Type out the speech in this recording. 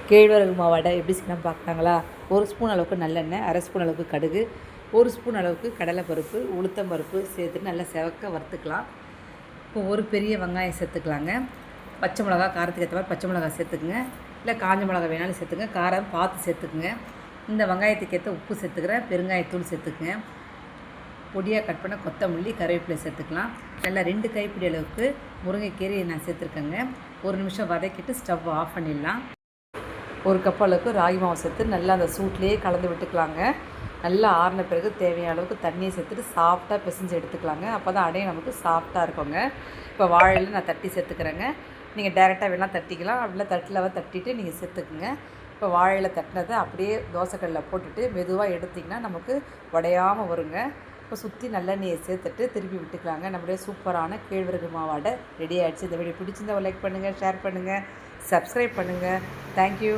கேழ்வரகு மாவாடை எப்படி செய்யலாம் பார்க்குறாங்களா? 1 ஸ்பூன் அளவுக்கு நல்லெண்ணெய், 1/2 ஸ்பூன் அளவுக்கு கடுகு, 1 ஸ்பூன் அளவுக்கு கடலைப்பருப்பு, உளுத்தம்பருப்பு சேர்த்துட்டு நல்லா செவக்க வறுத்துக்கலாம். இப்போ ஒரு பெரிய வெங்காயம் சேர்த்துக்கலாங்க. பச்சை மிளகா, காரத்துக்கு ஏற்ற மாதிரி பச்சை மிளகா சேர்த்துக்குங்க. இல்லை காஞ்ச மிளகா வேணாலும் சேர்த்துங்க. காரம் பார்த்து சேர்த்துக்குங்க. இந்த வெங்காயத்துக்கு ஏற்ற உப்பு சேர்த்துக்கிறேன். பெருங்காயத்தூள் சேர்த்துக்குங்க. பொடியாக கட் பண்ண கொத்தமல்லி, கருவேப்பிலை சேர்த்துக்கலாம். நல்லா 2 கைப்பிடி அளவுக்கு முருங்கைக்கீரை நான் சேர்த்துருக்கேங்க. 1 நிமிஷம் வதக்கிட்டு ஸ்டவ் ஆஃப் பண்ணிடலாம். 1 கப் அளவுக்கு ராகி மாவு சேர்த்து நல்லா அந்த சூட்லேயே கலந்து விட்டுக்கலாங்க. நல்லா ஆறின பிறகு தேவையான அளவுக்கு தண்ணியை சேர்த்துட்டு சாஃப்டாக பிசைஞ்சு எடுத்துக்கலாங்க. அப்போ தான் அடையும் நமக்கு சாஃப்டாக இருக்குங்க. இப்போ வாழையில் நான் தட்டி சேர்த்துக்கிறேங்க. நீங்கள் டேரெக்டாக வேணால் தட்டிக்கலாம், அப்படிலாம் தட்டில் தட்டிட்டு நீங்கள் சேர்த்துக்குங்க. இப்போ வாழையில் தட்டினதை அப்படியே தோசைக்கல்லில் போட்டுட்டு மெதுவாக எடுத்திங்கன்னா நமக்கு உடையாமல் வருங்க. இப்போ சுற்றி நல்லெண்ணெயை சேர்த்துட்டு திருப்பி விட்டுக்கலாங்க. நம்மளுடைய சூப்பரான கேழ்வரகு மாவாடை ரெடி ஆகிடுச்சு. இந்த வீடியோ பிடிச்சிருந்தா லைக் பண்ணுங்கள், ஷேர் பண்ணுங்கள், சப்ஸ்கிரைப் பண்ணுங்கள். தேங்க்யூ.